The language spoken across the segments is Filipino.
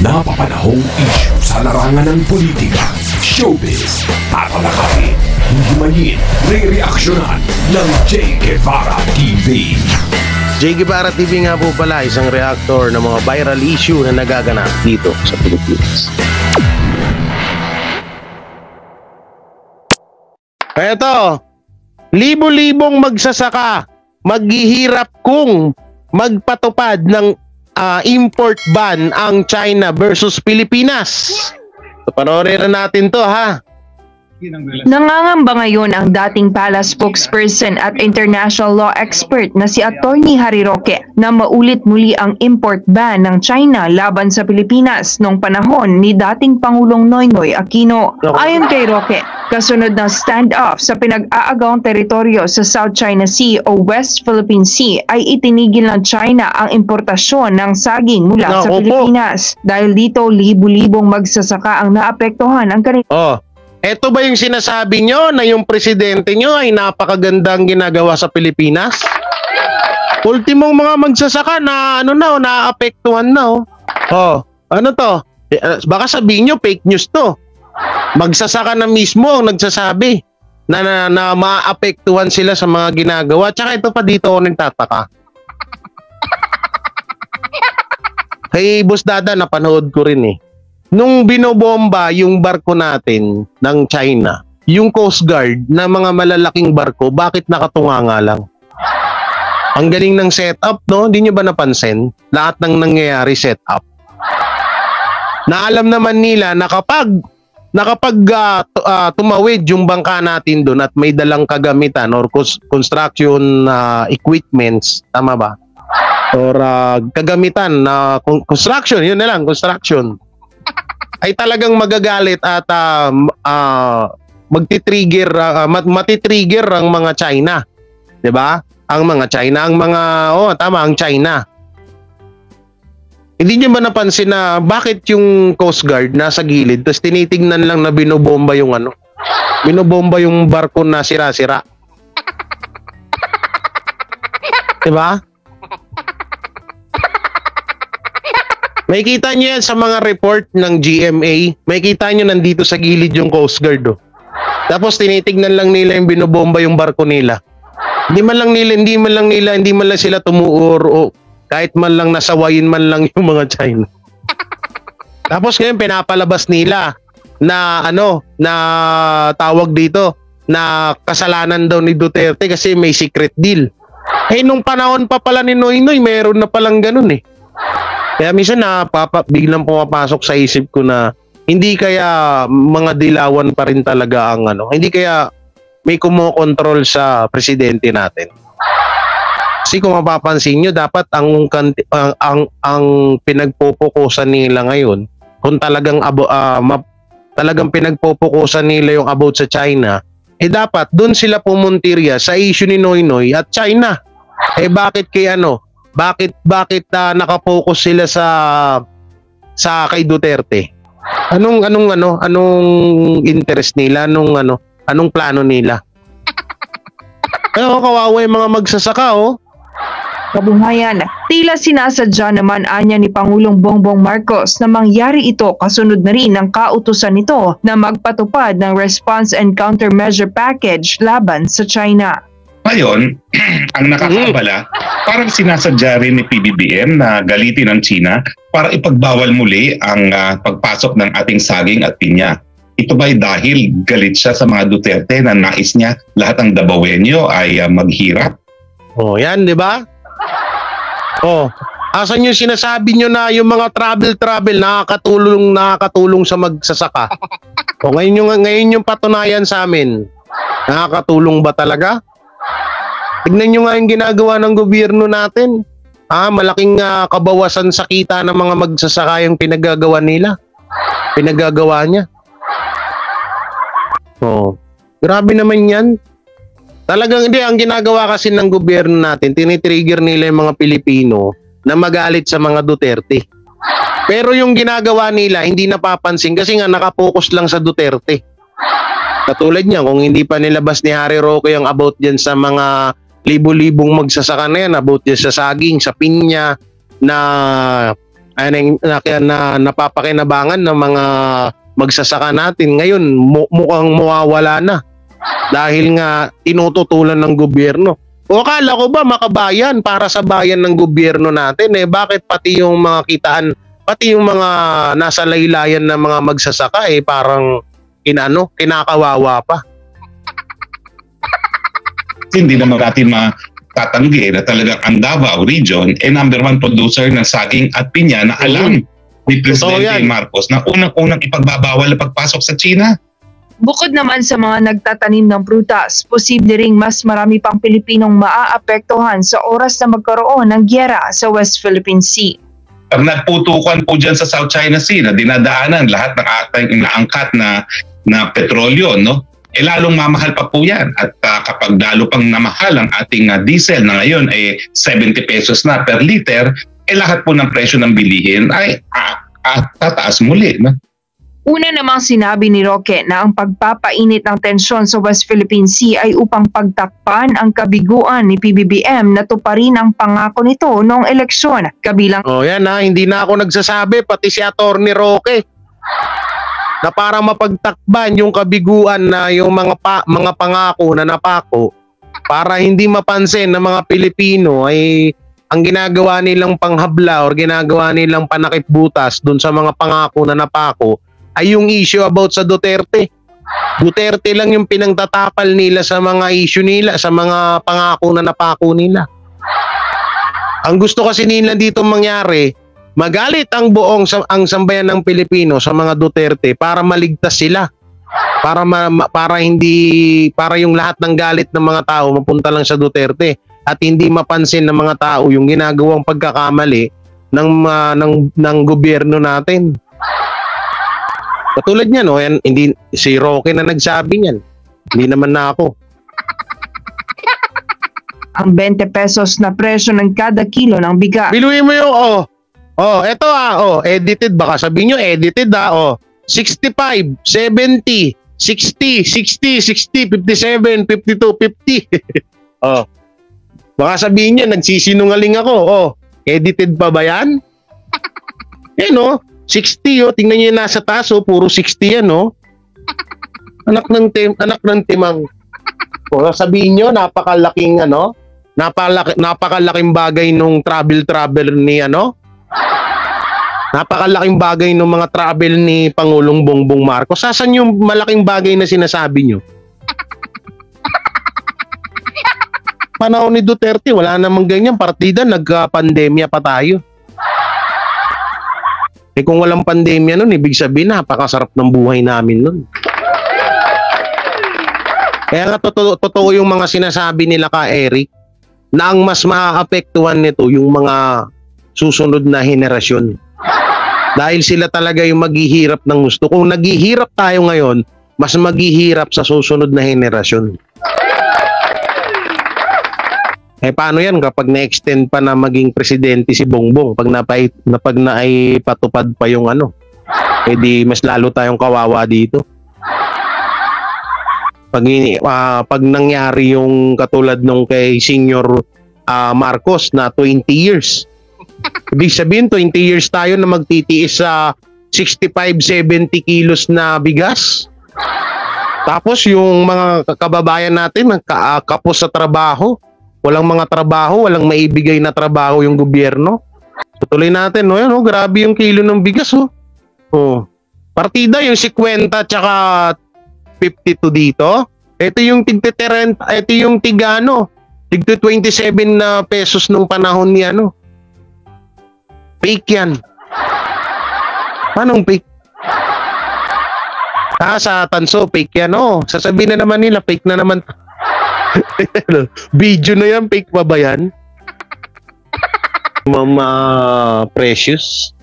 Napapanahong issue sa larangan ng politika, showbiz, tatalakayin, himayin, re-reaksyonan ng Jay Guevara TV. Jay Guevara TV nga po pala, isang reactor ng mga viral issue na nagaganap dito sa Pilipinas. Eto, libo-libong magsasaka maghihirap kung magpatupad ng import ban ang China versus Pilipinas. So, panoorin na natin to, ha. Nangangamba ngayon ang dating palace spokesperson at international law expert na si Attorney Harry Roque na maulit muli ang import ban ng China laban sa Pilipinas noong panahon ni dating Pangulong Noynoy Aquino. Ayon kay Roque, kasunod ng standoff sa pinag-aagawang teritoryo sa South China Sea o West Philippine Sea ay itinigil ng China ang importasyon ng saging mula sa Pilipinas. Dahil dito, libu-libong magsasaka ang naapektuhan ang kanila. Eto ba yung sinasabi nyo na yung presidente nyo ay napakagandang ginagawa sa Pilipinas? Ultimong mga magsasaka na naapektuhan na. Ano to? Baka sabihin nyo fake news to. Magsasaka na mismo ang nagsasabi na maapektuhan sila sa mga ginagawa. Tsaka ito pa dito ako nagtataka. Hey, Boss Dada, napanood ko rin eh. Nung binobomba yung barko natin ng China, yung Coast Guard na mga malalaking barko, bakit nakatunganga lang? Ang galing ng setup, no? Hindi nyo ba napansin? Lahat ng nangyayari setup. Na alam naman nila na kapag tumawid yung bangka natin doon at may dalang kagamitan or construction equipments, tama ba? Or kagamitan na construction, yun na lang, construction. Ay talagang magagalit at matitrigger ang mga China. 'Di ba? Ang mga China, ang China. Hindi niyo ba napansin na bakit yung Coast Guard nasa gilid tapos tinitingnan lang na binobomba yung binobomba yung barko na sira-sira. 'Di ba? May kita nyo yan sa mga report ng GMA. May kita nyo nandito sa gilid yung Coast Guard. Tapos tinitignan lang nila yung binobomba yung barko nila. Hindi man lang sila tumuor o kahit man lang nasawayin man lang yung mga China. Tapos ngayon pinapalabas nila na na tawag dito na kasalanan daw ni Duterte kasi may secret deal. Nung panahon pa pala ni Noynoy, meron na palang ganun eh. Kaya minsan biglang pumapasok sa isip ko na hindi kaya mga dilawan pa rin talaga ang hindi kaya may kumokontrol sa presidente natin. Kasi kung mapapansin nyo, dapat ang pinagpupukusan nila ngayon, kung talagang pinagpupukusan nila yung about sa China, dapat doon sila pumuntirya sa issue ni Noynoy at China. Bakit Bakit nakapokus sila sa kay Duterte? Anong interest nila? Anong plano nila? Kawawa yung mga magsasaka, Kabuhayan, tila sinasadya naman anya ni Pangulong Bongbong Marcos na mangyari ito kasunod na rin ng kautusan nito na magpatupad ng Response and Countermeasure Package laban sa China. Ngayon, ang nakakaabala, parang sinasadya rin ni PBBM na galitin ang China para ipagbawal muli ang pagpasok ng ating saging at pinya. Ito ba'y dahil galit siya sa mga Duterte na nais niya lahat ng Dabawenyo ay maghirap? Yan, di ba? Asan yung sinasabi nyo na yung mga travel nakakatulong sa magsasaka? Ngayon yung patunayan sa amin. Nakakatulong ba talaga? Tignan nyo nga yung ginagawa ng gobyerno natin. Malaking kabawasan sa kita ng mga magsasaka yung pinagagawa niya. Grabe naman yan. Talagang hindi, ang ginagawa kasi ng gobyerno natin, tinitrigger nila yung mga Pilipino na magalit sa mga Duterte. Pero yung ginagawa nila, hindi napapansin kasi nga nakapokus lang sa Duterte. Katulad niya, kung hindi pa nilabas ni Harry Roque yung about dyan sa mga libo-libong magsasaka na yan, about dyan sa saging, sa pinya, na napapakinabangan ng mga magsasaka natin. Ngayon, mukhang mawawala na dahil nga tinututulan ng gobyerno. O akala ko ba makabayan para sa bayan ng gobyerno natin? Bakit pati yung mga kitaan, pati yung mga nasa laylayan na mga magsasaka parang kinakawawa pa? Hindi naman natin matatanggi na talagang ang Davao region number 1 producer ng saging at pinya na alam ni Presidente Marcos na unang-unang ipagbabawal ang pagpasok sa China. Bukod naman sa mga nagtatanim ng prutas, posible ring mas marami pang Pilipinong maaapektuhan sa oras na magkaroon ng gyera sa West Philippine Sea. Nagputukan po dyan sa South China Sea na dinadaanan lahat ng ating inaangkat na petrolyo, no? Lalong mamahal pa po yan. At kapag lalo pang namahal ang ating diesel na ngayon 70 pesos na per liter, lahat po ng presyo ng bilihin ay tataas muli, no? Una namang sinabi ni Roque na ang pagpapainit ng tensyon sa West Philippine Sea ay upang pagtakpan ang kabiguan ni PBBM na tuparin ang pangako nito noong eleksyon. Kabilang hindi na ako nagsasabi, pati si Atty. Roque, na para mapagtakban yung kabiguan na yung mga pangako na napako, para hindi mapansin ng mga Pilipino ay ang ginagawa nilang panghabla or ginagawa nilang panakipbutas dun sa mga pangako na napako ay yung issue about sa Duterte. Duterte lang yung pinangtatapal nila sa mga issue nila, sa mga pangako na napako nila. Ang gusto kasi nila dito mangyari, magalit ang ang sambayan ng Pilipino sa mga Duterte para maligtas sila. Para yung lahat ng galit ng mga tao mapunta lang sa Duterte at hindi mapansin ng mga tao yung ginagawang pagkakamali ng gobyerno natin. Katulad niyan, hindi si Roque na nagsabi niyan. Hindi naman na ako. Ang 20 pesos na presyo ng kada kilo ng bigas. Biluin mo yung eto edited, baka sabihin nyo edited 65, 70, 60, 60, 57, 52, 50. Baka sabihin nyo nagsisinungaling ako. Edited pa ba yan? 60 tingnan niyo yung nasa taas puro 60 yan anak ng timang. Sabihin niyo napakalaking napakalaking bagay nung travel ni napakalaking bagay nung mga travel ni Pangulong Bongbong Marcos. Sasan yung malaking bagay na sinasabi niyo? Panahon ni Duterte wala namang ganyan partida, nagka-pandemya pa tayo. Kung walang pandemya nun, ibig sabihin napakasarap ng buhay namin nun. Kaya nga totoo yung mga sinasabi nila ka Eric na ang mas maaapektuhan nito yung mga susunod na henerasyon. Dahil sila talaga yung maghihirap ng gusto. Kung naghihirap tayo ngayon, mas maghihirap sa susunod na henerasyon. Paano yan kapag na-extend pa na maging presidente si Bongbong? Pag naipatupad pa yung di mas lalo tayong kawawa dito. Pag nangyari yung katulad nung kay Senior Marcos na 20 years. Ibig sabihin 20 years tayo na magtitiis sa 65-70 kilos na bigas. Tapos yung mga kababayan natin kapos sa trabaho. Walang mga trabaho, walang maibigay na trabaho yung gobyerno. Tutuloy natin, grabe yung kilo ng bigas, Partida yung 50 tsaka 52 dito. Ito yung ito yung tigto 27 na pesos nung panahon ni Fake yan. Anong fake? Sa Tanso, fake yan, Sasabihin na naman nila, fake na naman. Video na yan, fake pa ba yan? Mama Precious.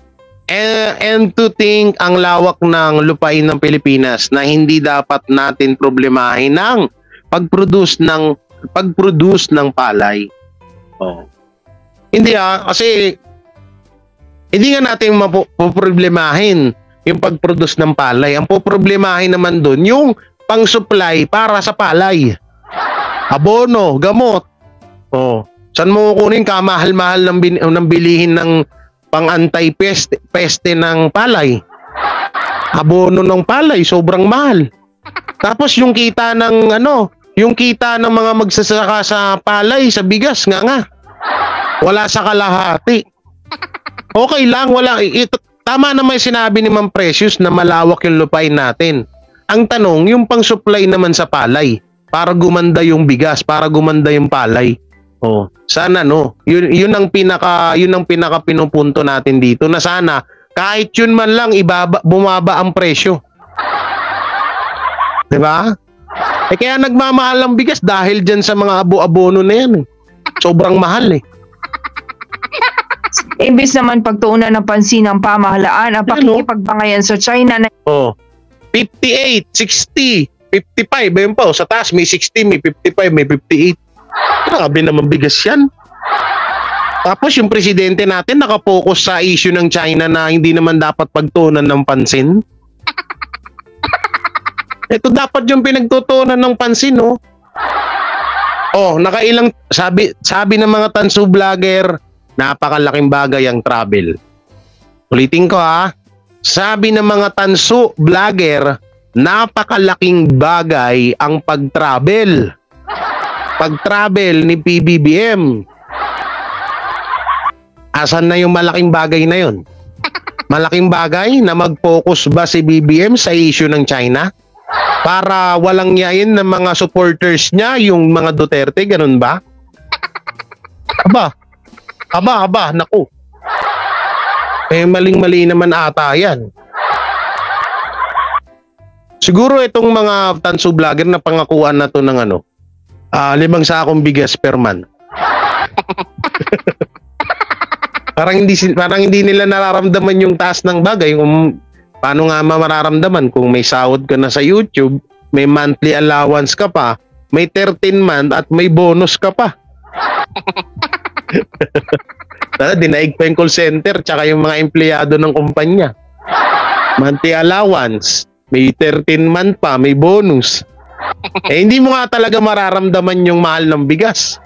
And to think ang lawak ng lupain ng Pilipinas na hindi dapat natin problemahin ng pag-produce ng palay. Hindi kasi hindi nga natin mapoproblemahin yung pag-produce ng palay. Ang poproblemahin naman doon yung pang-supply para sa palay. Abono, gamot. Saan mo kukunin kamahal-mahal ng bilihin ng pang anti-peste ng palay. Abono ng palay, sobrang mahal. Tapos yung kita ng yung kita ng mga magsasaka sa palay, sa bigas, nga. Wala sa kalahati. Okay lang, tama naman yung sinabi ni Ma'am Precious na malawak yung lupain natin. Ang tanong, yung pang-supply naman sa palay, para gumanda yung bigas, para gumanda yung palay. Sana yun ang pinaka pinupunto natin dito, na sana kahit yun man lang bumaba ang presyo. 'Di ba? Kaya nagmamahal ang bigas dahil diyan sa mga abono na yan. Sobrang mahal . Imbis naman pagtuunan ng pansin ng pamahalaan ang pakikipagbangayan sa China na 58, 60, 55, ayun po, sa taas may 60, may 55, may 58. Grabe naman bigas yan. Tapos yung presidente natin nakapokus sa issue ng China na hindi naman dapat pagtuunan ng pansin. Ito dapat yung pinagtutuunan ng pansin, nakailang sabi ng mga tansu vlogger, napakalaking bagay ang travel. Ulitin ko sabi ng mga tansu vlogger, napakalaking bagay ang pag-travel. Pag-travel ni PBBM. Asan na yung malaking bagay na yun? Malaking bagay na mag-focus ba si BBM sa issue ng China? Para walang yayin ng mga supporters niya, yung mga Duterte, ganun ba? Aba, naku. Maling-mali naman ata yan. Siguro itong mga tansu vlogger na pangakuan na to ng 5 sakong bigas per month. parang hindi nila nararamdaman yung taas ng bagay. Kung paano nga mararamdaman kung may sahod ka na sa YouTube, may monthly allowance ka pa, may 13 month at may bonus ka pa. Dinaig pa yung call center tsaka yung mga empleyado ng kumpanya. Monthly allowance, may 13 month pa, may bonus. Hindi mo nga talaga mararamdaman yung mahal ng bigas.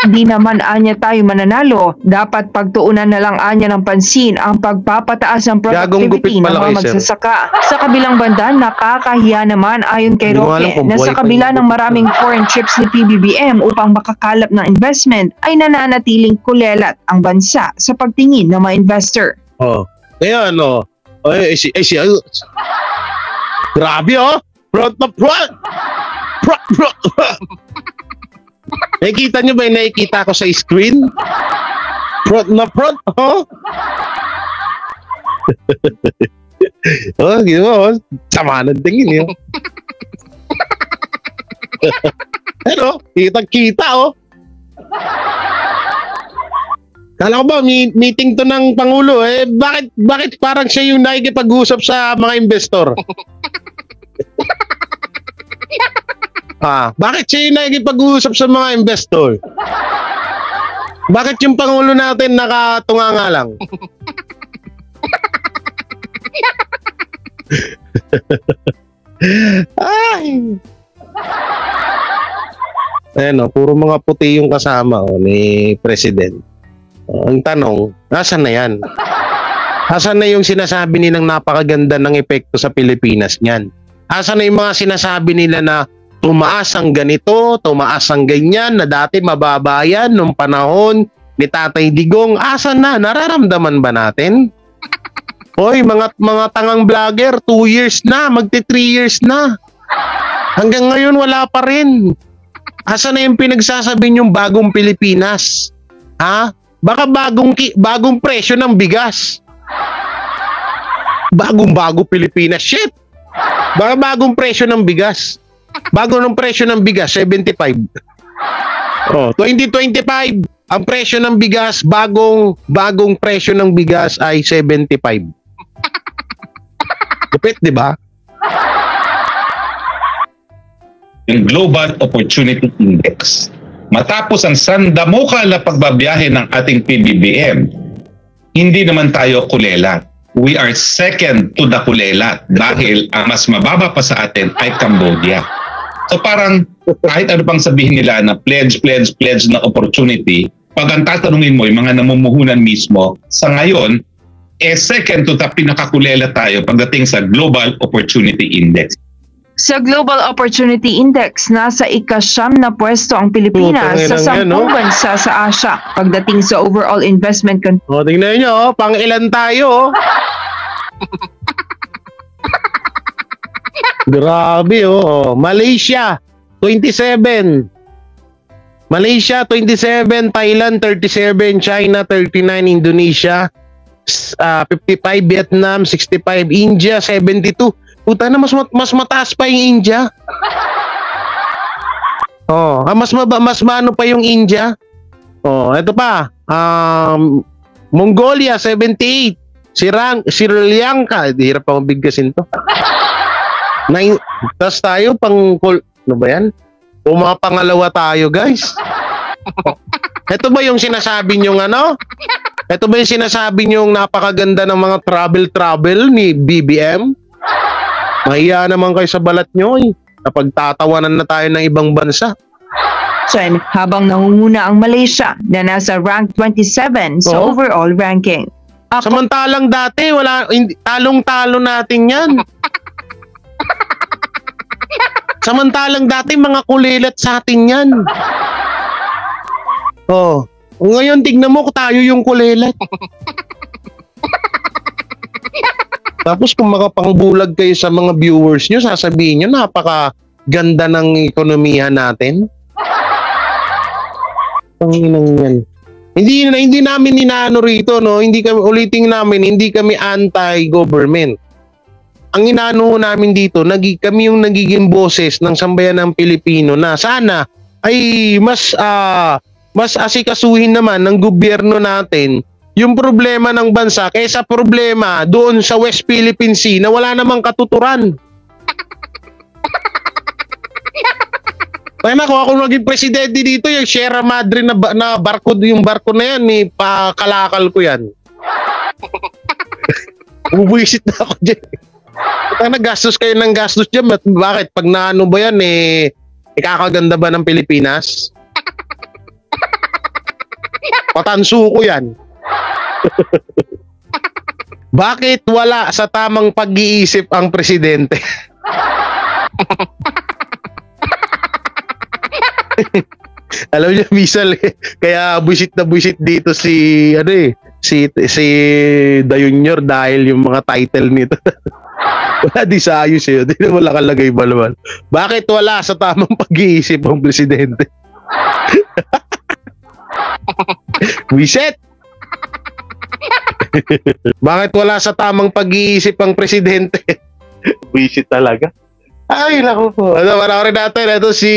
Hindi naman anya tayo mananalo. Dapat pagtuunan na lang anya ng pansin ang pagpapataas ng productivity ng mga magsasaka. Sa kabilang banda, nakakahiya naman ayon kay Roque na sa kabila ng maraming foreign trips ni PBBM upang makakalap ng investment, ay nananatiling kulelat ang bansa sa pagtingin ng mga investor. Kaya grabe front na front. Nakikita nyo ba yung nakikita ko sa screen? Front na front, sama ng tingin kitang-kita Kala ko ba meeting to ng Pangulo bakit parang siya yung nakikipag-usap sa mga investor? Bakit siya yung nakikipag-usap sa mga investor? Bakit yung Pangulo natin nakatunga nga lang? Puro mga puti yung kasama ni President. Ang tanong, asan na yan? Asan na yung sinasabi nilang napakaganda ng epekto sa Pilipinas niyan? Asan na yung mga sinasabi nila na tumaas ang ganito, tumaas ang ganyan, na dati mababa yan nung panahon ni Tatay Digong? Asan na? Nararamdaman ba natin? Mga tangang vlogger, 2 years na, magti 3 years na. Hanggang ngayon wala pa rin. Asan na yung pinagsasabi niyong bagong Pilipinas? Baka bagong presyo ng bigas. Bagong-bago Pilipinas. Shit! Baka bagong presyo ng bigas. Bago ng presyo ng bigas, 75. 2025, ang presyo ng bigas, bagong presyo ng bigas ay 75. Lupit, di ba? Yung Global Opportunity Index. Matapos ang sandamukal na pagbabiyahe ng ating PBBM, hindi naman tayo kulelat. We are second to the kulelat dahil ang mas mababa pa sa atin ay Cambodia. So parang kahit ano pang sabihin nila na pledge na opportunity, Pag ang tatanungin mo, yung mga namumuhunan mismo, sa ngayon, second to the pinakakulela tayo pagdating sa Global Opportunity Index. Sa Global Opportunity Index, nasa ika-9 na pwesto ang Pilipinas sa 10 bansa sa Asia pagdating sa overall investment. Tingnan nyo, pang ilan tayo. Grabe Malaysia 27, Malaysia 27, Thailand 37, China 39, Indonesia 55, Vietnam 65, India 72. Puta na, mas mataas pa yung India. Mas maano pa yung India. Ito pa. Mongolia 78, Sri Lanka, hirap pa mabigkasin to. Tas tayo ano ba yan? Pangalawa tayo, guys. Ito ba yung sinasabi nyong ano? Ito ba yung sinasabi nyong napakaganda ng mga travel ni BBM? Mahiya naman kayo sa balat nyo Napagtatawanan na tayo ng ibang bansa. Habang nangunguna ang Malaysia na nasa rank 27 sa overall ranking. Samantalang dati, talong-talo natin yan. Samantalang dati, mga kulilat sa atin yan. Ngayon, tignan mo, tayo yung kulilat. Tapos kung makapangbulag kayo sa mga viewers nyo, sasabihin nyo, napakaganda ng ekonomiya natin. Hindi namin inaano rito, hindi kami, ulitin namin, hindi kami anti-government. Ang inaano namin dito, kami yung nagiging boses ng sambayan ng Pilipino na sana ay mas asikasuhin naman ng gobyerno natin yung problema ng bansa kaysa problema doon sa West Philippine Sea na wala namang katuturan. Kaya na, kung ako naging presidente dito, yung Sierra Madre na barko, yung barko na yan, pakalakal ko yan. Bubuisit na ako dyan. Nagastos kayo ng gastos dyan. Bakit? Pag naano ba yan, ikakaganda ba ng Pilipinas? Patansu ko yan. Bakit wala sa tamang pag-iisip ang presidente? Alam niyo, Misal, kaya buisit na buisit dito si Da Junior dahil yung mga title nito. Wala di sa ayos yun. Hindi na wala kalagay ba naman. Bakit wala sa tamang pag-iisip ang presidente? Buisit! Bakit wala sa tamang pag-iisip ang presidente? Buisit talaga. Ay, naku po. Panoorin natin. Ito si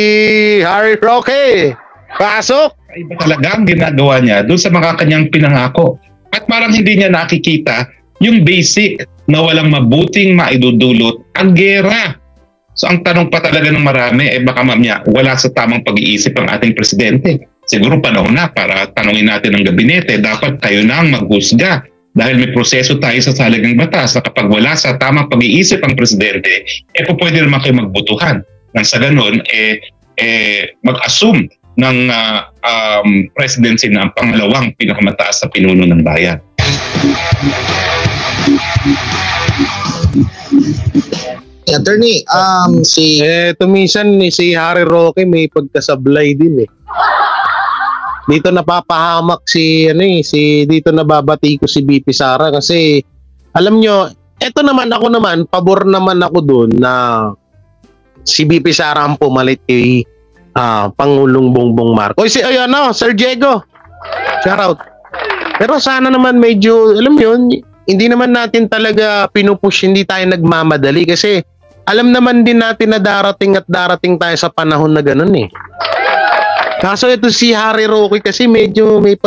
Harry Roque. Pasok! Iba talaga ang ginagawa niya doon sa mga kanyang pinangako. At parang hindi niya nakikita yung basic na walang mabuting maidudulot ang gera. So ang tanong pa talaga ng marami, baka mamaya wala sa tamang pag-iisip ang ating presidente. Siguro panahon na para tanungin natin ang gabinete, dapat tayo na ang maghusga. Dahil may proseso tayo sa saligang batas na kapag wala sa tamang pag-iisip ang presidente, pwede naman kayo magbutuhan. Nang sa ganun, mag-assume ng presidency na ang pangalawang pinakamataas sa pinuno ng bayan. Attorney, minsan si Harry Roque may pagkasablay din Dito napapahamak dito nababati ko si BP Sara kasi alam nyo, ako naman, pabor naman ako doon na si BP Sara ang pumalit kay Pangulong Bongbong Marcos. Sir Diego, shout out. Pero sana naman medyo, alam yun, hindi naman natin talaga pinupush, hindi tayo nagmamadali kasi alam naman din natin na darating tayo sa panahon na ganun Kaso ito si Harry Roque kasi medyo may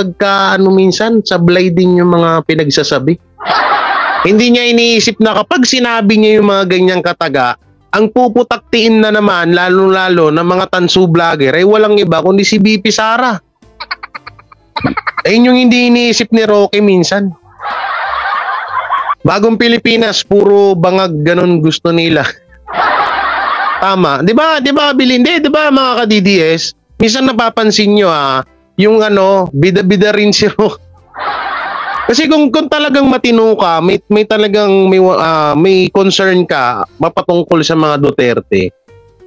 minsan sablay din yung mga pinagsasabi. Hindi niya iniisip na kapag sinabi niya yung mga ganyang kataga, ang puputaktiin na naman lalo-lalo ng mga tansu vlogger ay walang iba kundi si BP Sara. Ayun yung hindi iniisip ni Roque minsan. Bagong Pilipinas, puro bangag ganun gusto nila. Tama. 'Di ba Billy? Hindi, 'di ba mga ka-DDS? Minsan napapansin nyo yung bida-bida rin si Roque. Kasi kung talagang matino ka, may talagang may concern ka mapatungkol sa mga Duterte,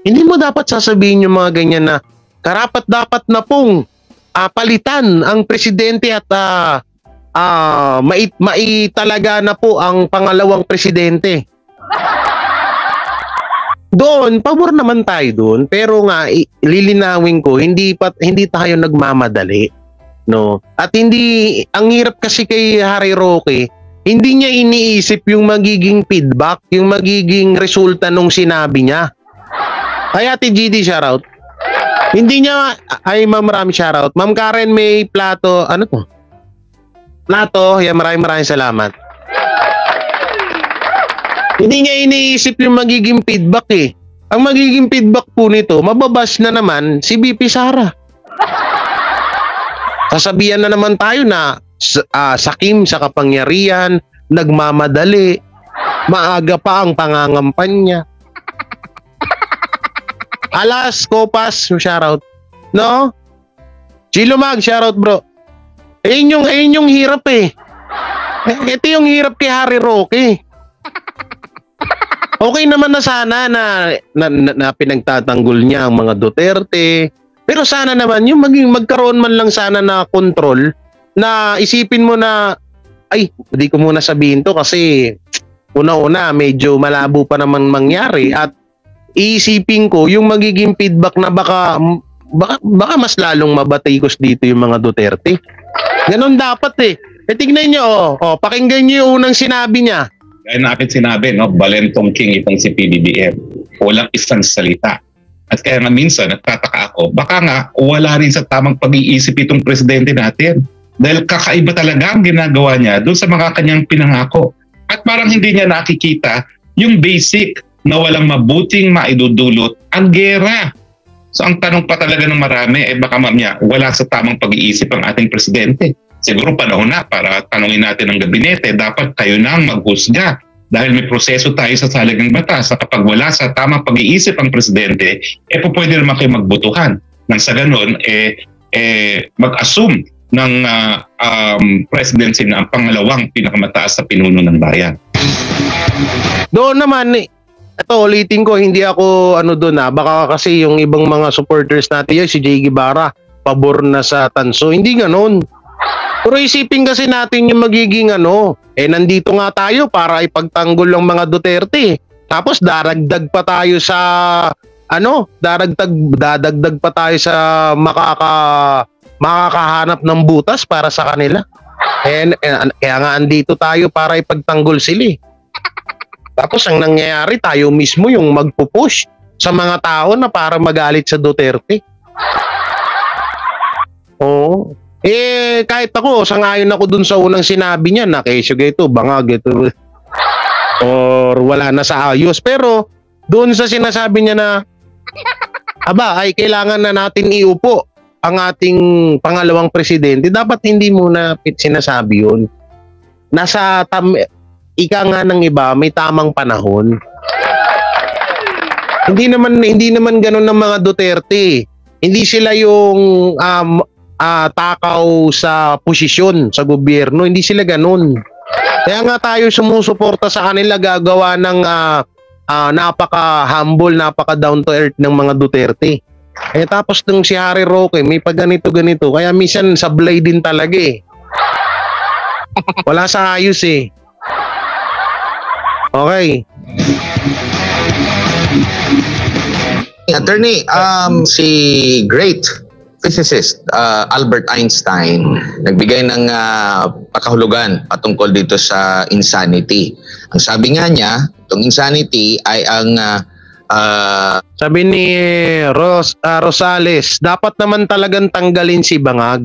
hindi mo dapat sasabihin yung mga ganyan na karapat-dapat na pong palitan ang presidente at maitalaga na po ang pangalawang presidente. Doon, pabor naman tayo doon, pero nga lilinawin ko, hindi tayo nagmamadali, no? At hindi, ang hirap kasi kay Harry Roque, hindi niya iniisip yung magiging feedback, yung magiging resulta nung sinabi niya. Kaya Ate GD, shoutout. Hindi niya, ma'am, marami shoutout. Ma'am Karen, may plato, ano to? Plato, yan, maraming salamat. Hindi niya iniisip yung magiging feedback eh. Ang magiging feedback po nito, mababas na naman si VP Sara. Sasabihan na naman tayo na sakim sa kapangyarihan, nagmamadali, maaga pa ang pangangampanya. Alas, Kopas, shoutout. No? Chilo Mag, shoutout bro. Ayun yung hirap eh. Ito yung hirap kay Harry Roque. Okay naman na sana na pinagtatanggol niya ang mga Duterte. Pero sana naman yung magkaroon man lang sana na control na isipin mo na hindi ko muna sabihin to kasi una-una medyo malabo pa naman mangyari at iisipin ko yung magiging feedback na baka mas lalong mabatikos dito yung mga Duterte. Ganon dapat eh. Tignan nyo, pakinggan nyo yung unang sinabi niya. Kaya natin sinabi, Balentong King itong si PBBM. Walang isang salita. At kaya nga minsan, nagtataka ako, baka nga wala rin sa tamang pag-iisip itong presidente natin. Dahil kakaiba talaga ang ginagawa niya doon sa mga kanyang pinangako. At parang hindi niya nakikita yung basic na walang mabuting maidudulot ang gera. So ang tanong pa talaga ng marami, baka mamaya wala sa tamang pag-iisip ang ating presidente. Siguro panahon na para tanungin natin ang gabinete, dapat kayo na ang maghusga. Dahil may proseso tayo sa saligang batas na kapag wala sa tamang pag-iisip ang presidente, pwede naman kayo magbutuhan. Nang sa ganun, mag-assume ng presidency na ang pangalawang pinakamataas sa pinuno ng bayan. Doon naman, ito ulitin ko, hindi ako doon baka kasi yung ibang mga supporters natin, si Jay Guevara, pabor na sa tanso. Hindi ganoon. Pero isipin kasi natin yung magiging nandito nga tayo para ipagtanggol ng mga Duterte. Tapos daragdag pa tayo sa dadagdag pa tayo sa makakahanap ng butas para sa kanila. Kaya nga andito tayo para ipagtanggol sila. Tapos ang nangyayari, tayo mismo yung magpupush sa mga tao na para magalit sa Duterte. Oo. Kahit ako, sangayon ako dun sa unang sinabi niya na kesyo gito, bangag ito, or wala na sa ayos. Pero doon sa sinasabi niya na kailangan na natin iupo ang ating pangalawang presidente, dapat hindi muna sinasabi yun. Ika nga ng iba, may tamang panahon. Hindi naman ganun ng mga Duterte. Hindi sila yung takaw sa posisyon sa gobyerno. Hindi sila ganun. Kaya nga tayo sumusuporta sa kanila, gagawa ng napaka-humble, napaka-down to earth ng mga Duterte. Tapos nung si Harry Roque, may pag-ganito-ganito. Kaya minsan sablay din talaga eh. Wala sa ayos eh. Okay. Attorney, si great physicist Albert Einstein nagbigay ng pakahulugan patungkol dito sa insanity. Ang sabi nga niya, itong insanity ay ang sabi ni Rosales, dapat naman talagang tanggalin si Bangag.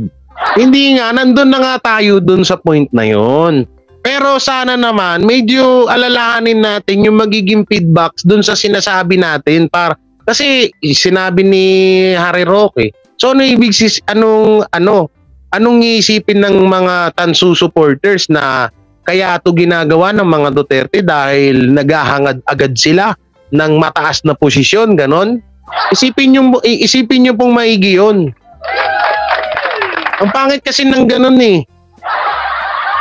Hindi nga, nandun na nga tayo dun sa point na yon. Pero sana naman medyo alalahanin natin yung magiging feedbacks dun sa sinasabi natin kasi sinabi ni Harry Roque. So anong iisipin ng mga Tansu supporters na kaya ito ginagawa ng mga Duterte dahil naghahangad agad sila ng mataas na posisyon, ganon? Isipin nyo pong maigi yun. Ang pangit kasi ng ganun eh.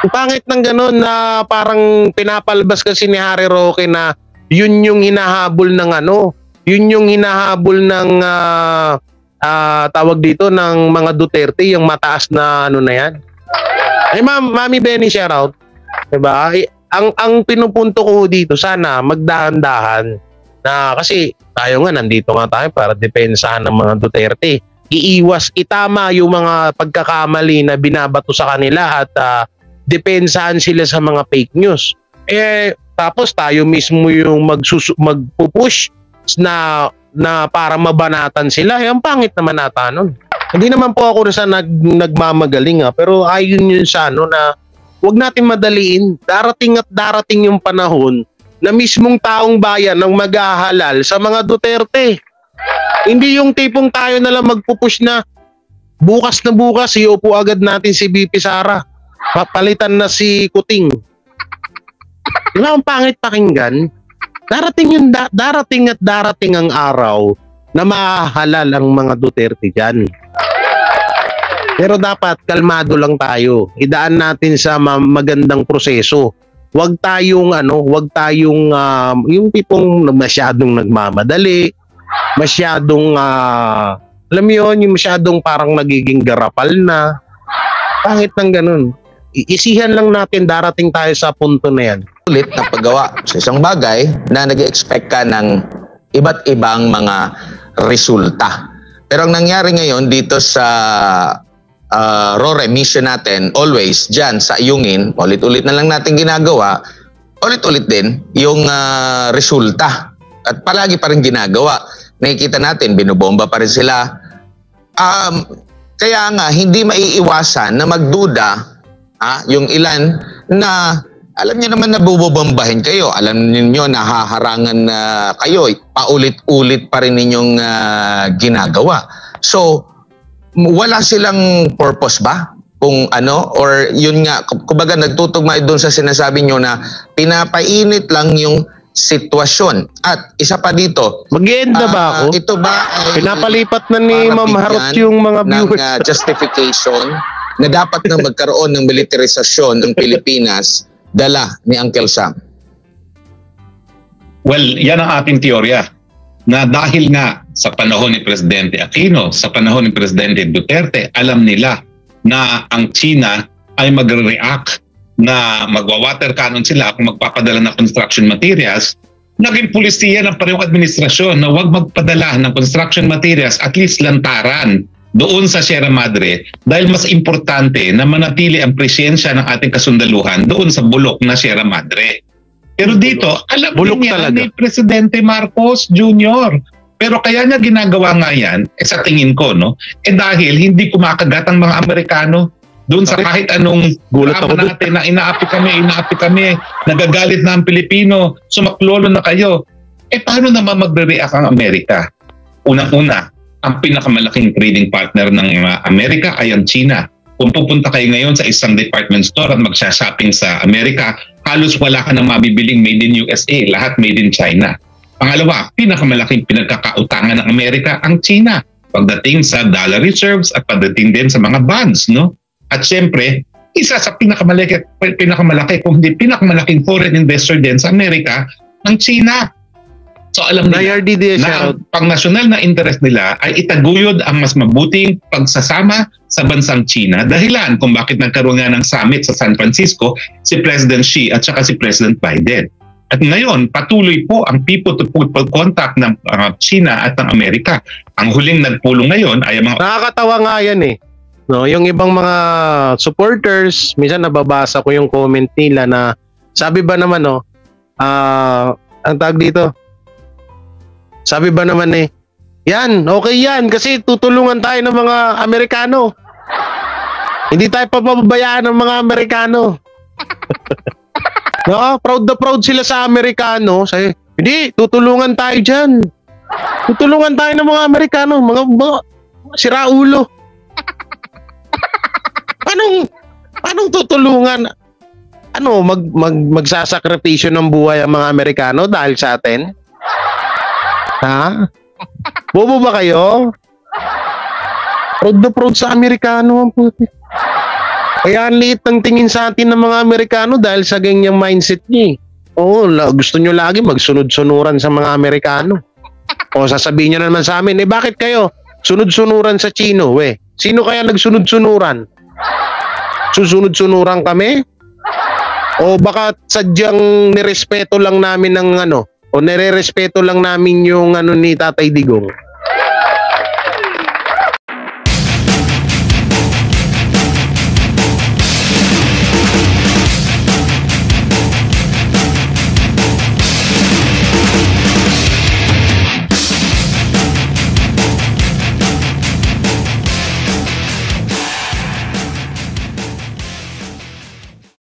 Ang pangit ng ganun na parang pinapalabas kasi ni Harry Roque na yun yung hinahabol ng yun yung hinahabol ng tawag dito ng mga Duterte, yung mataas na na yan. Ay Mami Benny, shout out. Diba? Ang pinupunto ko dito, sana magdahan-dahan na kasi tayo nga nandito nga tayo para depensahan ng mga Duterte. Itama yung mga pagkakamali na binabato sa kanila at depensahan sila sa mga fake news. Tapos tayo mismo yung magpupush na para mabanatan sila. Ang pangit naman nata nun. Hindi naman po ako sa nagmamagaling pero ayun yun sa na wag natin madaliin. Darating at darating yung panahon na mismong taong bayan ang maghahalal sa mga Duterte. Hindi yung tipong tayo na lang magpupush na bukas iupo agad natin si BP Sara. Papalitan na si Kuting. Diba ang pangit pakinggan? Darating at darating ang araw na mahahalal ang mga Duterte dyan. Pero dapat kalmado lang tayo. Idaan natin sa magandang proseso. Huwag tayong yung tipong masyadong nagmamadali, masyadong alam mo yun, yung masyadong parang nagiging garapal na. Pangit ng ganun. Isihan lang natin, darating tayo sa punto na yan. Ulit na paggawa sa isang bagay na nag-expect ka ng iba't ibang mga resulta. Pero ang nangyari ngayon dito sa RORE mission natin, always dyan sa Ayungin, ulit-ulit na lang natin ginagawa, ulit-ulit din yung resulta. At palagi pa rin ginagawa. Nakikita natin, binubomba pa rin sila. Kaya nga, hindi maiiwasan na magduda yung ilan na alam niyo naman na bubombahin kayo. Alam niyo na haharangan na kayo. Paulit-ulit pa rin ninyong ginagawa. So, wala silang purpose ba? Kung or yun nga, kumbaga nagtutugma doon sa sinasabi nyo na pinapainit lang yung sitwasyon. At isa pa dito, mag-end na ba ako? Ito ba ay pinapalipat na ni Ma'am Harot yung mga viewers ng justification na dapat na magkaroon ng militarisasyon ng Pilipinas dala ni Uncle Sam? Well, yan ang ating teorya na dahil nga sa panahon ni Presidente Aquino, sa panahon ni Presidente Duterte, alam nila na ang China ay magre-react na magwa-water cannon sila kung magpapadala ng construction materials. Naging pulisiya ng parehong administrasyon na huwag magpadala ng construction materials, at least lantaran doon sa Sierra Madre, dahil mas importante na manatili ang presensya ng ating kasundaluhan doon sa bulok na Sierra Madre. Pero dito, alam niya ni Presidente Marcos Jr. Pero kaya niya ginagawa nga yan, sa tingin ko, dahil hindi kumakagat ang mga Amerikano doon sa kahit anong drama natin na inaapi kami, nagagalit na ang Pilipino, sumaklolo na kayo. Paano naman magre-react ang Amerika? Una-una, ang pinakamalaking trading partner ng Amerika ay ang China. Kung pupunta kayo ngayon sa isang department store at magsha-shopping sa Amerika, halos wala ka nang mabibiling made in USA, lahat made in China. Pangalawa, pinakamalaking pinagkakautangan ng Amerika ang China pagdating sa dollar reserves at pagdating din sa mga bonds, At syempre, isa sa pinakamalaki kung hindi pinakamalaking foreign investor din sa Amerika, ang China. So alam nila na ang pang-nasyonal na interest nila ay itaguyod ang mas mabuting pagsasama sa bansang China, dahilan kung bakit nagkaroon nga ng summit sa San Francisco si President Xi at saka si President Biden. At ngayon, patuloy po ang people-to-people contact ng China at ng Amerika. Ang huling nagpulong ngayon ay mga... Nakakatawa nga yan yung ibang mga supporters, minsan nababasa ko yung comment nila na sabi ba naman ang tag dito, sabi ba naman yan, okay yan kasi tutulungan tayo ng mga Amerikano. Hindi tayo papabayaan ng mga Amerikano. Proud na proud sila sa Amerikano. Hindi, tutulungan tayo dyan. Tutulungan tayo ng mga Amerikano, mga siraulo. Anong tutulungan? Magsasakripisyo ng buhay ang mga Amerikano dahil sa atin? Ha? Bobo ba kayo? Proud na proud sa Amerikano ang puti. Kaya ang liit ng tingin sa atin ng mga Amerikano dahil sa ganyang mindset niya. Oo, gusto nyo lagi magsunod-sunuran sa mga Amerikano. O sasabihin nyo naman sa amin, bakit kayo sunod-sunuran sa Chino? Sino kaya nagsunod-sunuran? Susunod-sunuran kami? O baka sadyang nirespeto lang namin ng o nire-respeto lang namin yung ni Tatay Digong?